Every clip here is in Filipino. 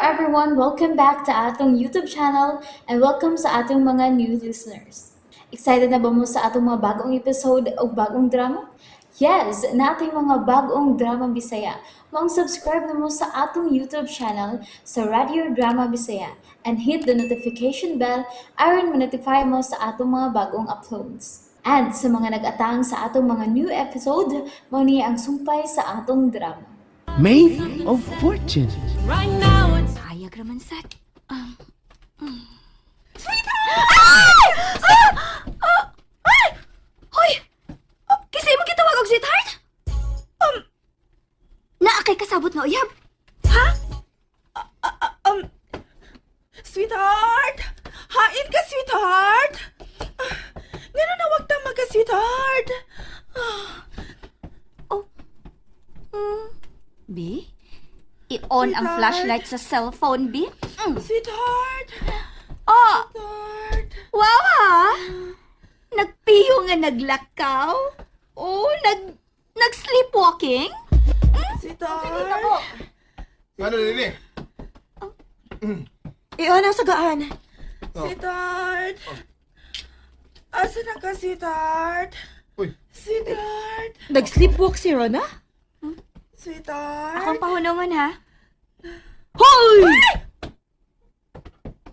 everyone, welcome back to atong YouTube channel and welcome sa atong mga new listeners. Excited na ba mo sa atong mga bagong episode o bagong drama? Yes, na ating mga bagong drama Bisaya. Mag-subscribe na mo sa atong YouTube channel sa Radio Drama Bisaya and hit the notification bell aron ma-notify mo sa atong mga bagong uploads. And sa mga nag-atang sa atong mga new episode, mo niya ang sumpay sa atong drama. Made of Fortune. Right now it's Hayag raman sad. Hoy! Kasi mo kitawag og sweetheart? Naa kay kasabot nga uyab. Ha? sweetheart. Hain ka, sweetheart. Ngano na wag ta magka, sweetheart. B? I-on ang Sweetheart. flashlight sa cellphone, B? Sweetheart. Oh, Sweetheart. wow ha? Nagpiyo nga naglakaw? Oh, nag-sleepwalking? Sweetheart. Ano nini? Iyon ang sagaan. Oh. Sweetheart. Asa na ka, sweetheart? Uy, Sweetheart. Nag-sleepwalk si Rona? Sweetheart. Akong pahunungan ha? Hoy!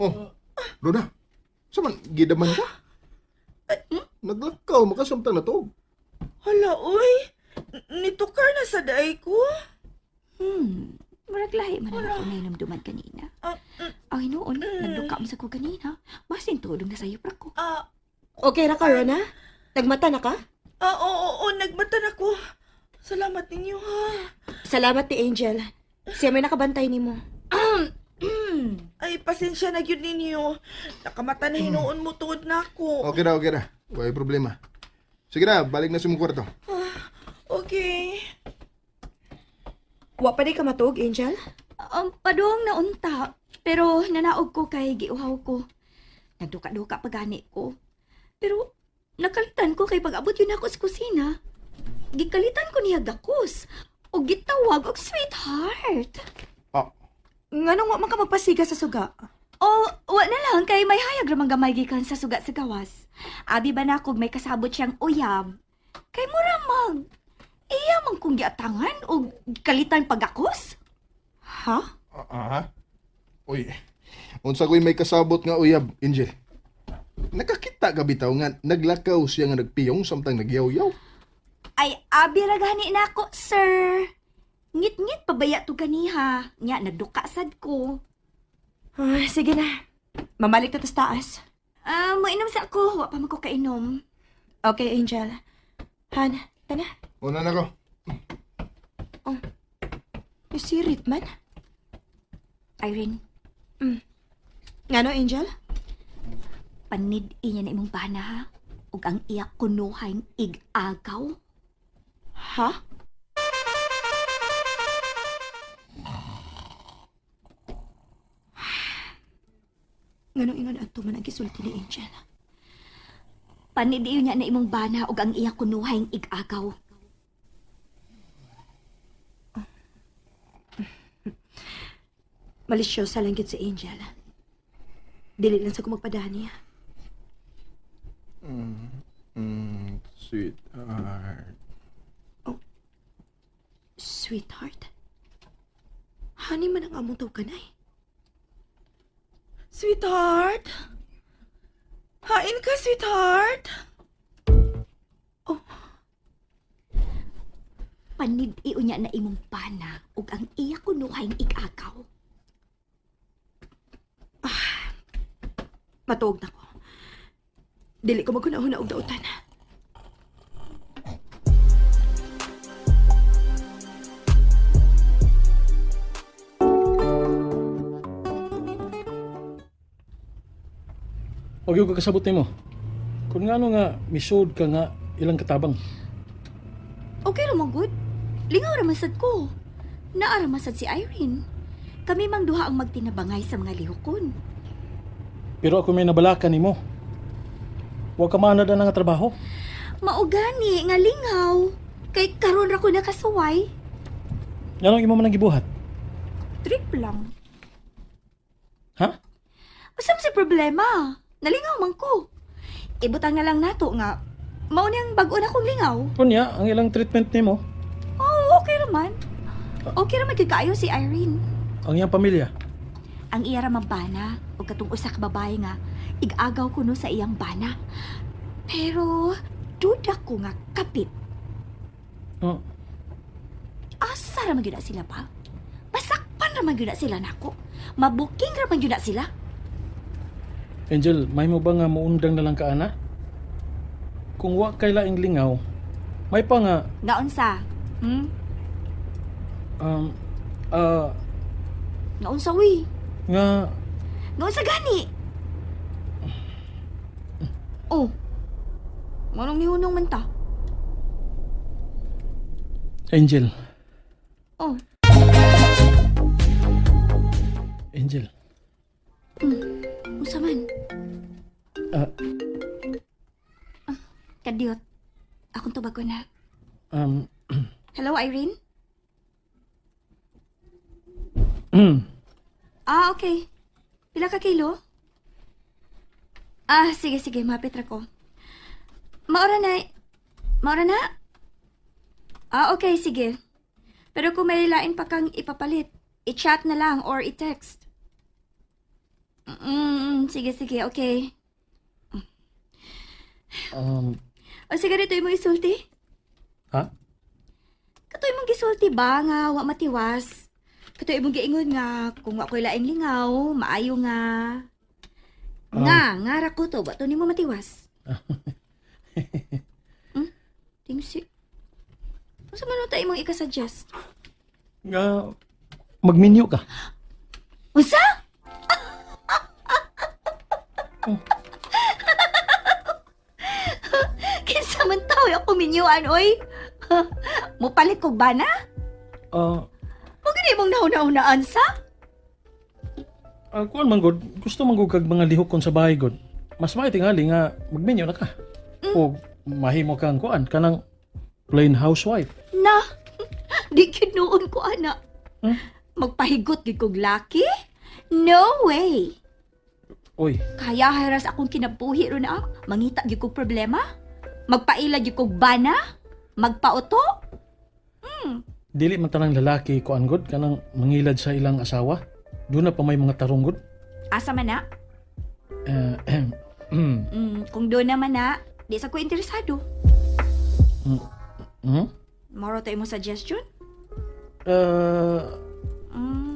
oh, Rona, saman gidaman ka? Naglakaw, makasamtang na to. Hala, uy. Nitukar na sa daay ko. Marag lahi man ang ako nainamduman kanina. Ay noon, nagduka mo sa ko kanina. Basin tulong na sa'yo pra ko. Okay na ka, Rona? Nagmata na ka? Oo, nagmata na ko. Salamat ninyo, ha. Salamat ni Angel. Siya may nakabantay ni mo. Ay, pasensya na yun ninyo. Nakamata na hinuon mo tuod na ako. Okay na. May problema. Sige na, balik na sa mong kwarto. Okay. Wa pa di ka matug, Angel? Paduong na unta. Pero nanaog ko kay giuhaw ko. Nagduka-duka pagani ko. Pero nakalitan ko kay pag-abot yun ako sa kusina. Gikalitan ko niya gakos. O gitawag og sweetheart. Ah, Nga nung wa man ka magpasiga sa suga? O, wa na lang kay may hayag ramang gamay gikan sa suga sa gawas. Abi ba na kog may kasabot siyang uyab? Kay muramag. Iya man kong giatangan o kalitan pagakos? Ha? Uy, unsa ko'y may kasabot nga uyab, Angel. Nakakita ka bitaw nga naglakaw siya nga nagpiyong samtang nagyaw-yaw. Ay, abi ra gani na ako, sir. Ngit-ngit pabaya to ganiha. Nya, nagduka sad ko. Sige na. Mamalik na tas taas. Mainom sa ako. Wa pa man ko kainom. Okay, Angel. Han, tana. Una na ko. Sirit man. Irene, Nga no, Angel? panid inya na imong bana ha. Ug ang iyak kunuhang ig-agaw. Ha? Nga no, ingon ato man ang gisulti ni Angel. Panid inya na imong bana ug ang iyak kunuhang ig-agaw. Malisyosa lang gid si Angel. Dili lang sa ko magpadani. Sweetheart. Sweetheart? Hani man ang among tawganay. Sweetheart. Hain ka, sweetheart. Panid iunya na imong bana ug ang iyak kunuhang ig-agaw. Matuog na ko. Dili ko magunahon og dautan. Huwag yung kakasabot mo. Kung nga nga, misod ka nga ilang katabang. Okay ra good. Lingaw ra masad ko. Naa ra masad si Irene. Kami mang duha ang magtinabangay sa mga lihokon. Pero ako may nabalakan ni mo. Huwag ka manad na nga trabaho. Maugani nga lingaw. Kay karon ra ko nakasuway. Anong imo man ang gibuhat? Trip lang. Ha? Usam si problema. Nalingaw man ko. Ibutang na lang nato nga. Mao niyang bag-o na kong lingaw. Kunya, ang ilang treatment nimo, Oh, okay raman. Okay raman kay kaayo si Irene. ang iyang pamilya. Ang iya ra mabana o katong usa ka babae nga igagaw kuno sa iyang bana. Pero duda ko nga kapit. Oh, Asa ra man gyud na sila pa? Pasakpan ra man gyud na sila nako. Mabuking ra man gyud na sila. Angel, may mo ba nga muundang na lang ka ana? Kung wa kay laing lingaw, may pa nga Nga unsa? Hmm? um ah Nga unsa wi? nga Nga unsa gani? Oh. Manong nihunong man ta. Angel, Oh. Angel. Unsa man? Ah, Kadiyot. Akong tubago na. um Hello, Irene? mm, Ah, okay. Pila ka kilo? Sige, mapit ra ko. Maora na. Maora na? Okay, sige. Pero kung may lain pa kang ipapalit, i-chat na lang or i-text. Sige, okay. O sige, dito yung isulti. ha? Katoy mong gisulti ba nga wa matiwas? Katoy mong giingon nga kung wa ko'y laing lingaw, maayo nga. Nga ra ko to, bato nimo matiwas. Tingsi. Unsa man tayo imong ika-suggest? Nga mag-menu ka. Unsa? Kinsa man tao ako minyuan, oy? Mupalit kog bana? Ah, Mo gani mong nauna-unaan sa? kuan man gud, gusto man gud kag mga lihok kon sa bahay gud. Mas may tingali nga mag-menu na ka. O mahimo kang kuan kanang plain housewife. Na, di kinuon ko, ana. Hmm? Magpahigot gid kog laki? No way. Oy, Kaya haras akong kinabuhi ron na. Mangita gid kog problema? Magpaila gid kog bana? Magpauto? dili man tanang lalaki kuan gud kanang mangilad sa ilang asawa. Doon na pa may mga tarong gud. Asa man na? Kung doon naman na, di sa ko interesado. Mauro tayo mo suggestion?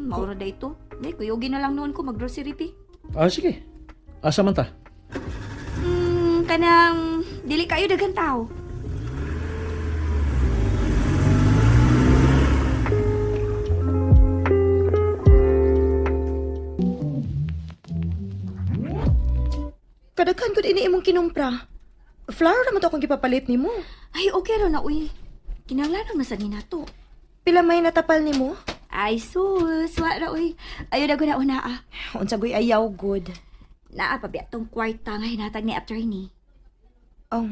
Mauro da ito. Hindi, kuyogin na lang noon ko mag-grocery pi. Sige. Asa man ta? Kanang, dili kayo dagang tao. Kadaghan ko din imong kinumpra. Flower naman to akong gipapalit nimo. Ay, okay ro na, uy. Kinahanglan na sa ninato. Pila may natapal nimo? Ay, sus. Wala, uy. Ayaw na ko na una, Unsa goy ayaw good. Naa pa biya tong kwarta nga hinatag ni attorney. Oh,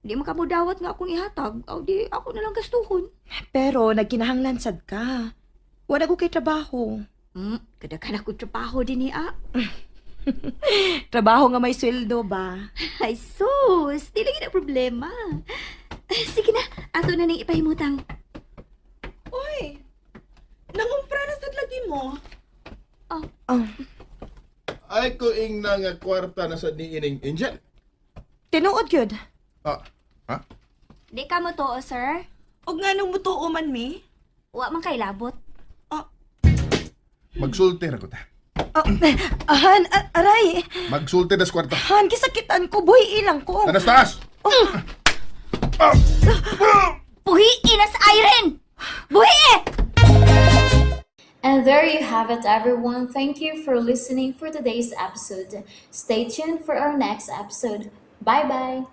Di mo ka mo dawat nga akong ihatag. O di ako na lang gastuhon. pero nagkinahanglan sad ka. Wala ko kay trabaho. Kada ka na ko trabaho din Trabaho nga may sweldo ba? Ay, sus. Di lagi na problema. Sige na. Ato na nang ipahimutang. Uy, nangumpra na sad lagi mo. Oh. Ay ko ing na nga kwarta na sa niining Angel. Tinuod gyud. Ha? Di ka mo to, sir? Og nga nung mutuo man mi? Wa man kay labot. Magsulti ra ko ta. Aray. Magsulti na sa kwarta. Han, kisakitan ko. Buhi ilang ko. Tanas taas! Buhiin na sa Irene! Buhi! And there you have it, everyone. Thank you for listening for today's episode. Stay tuned for our next episode. Bye bye.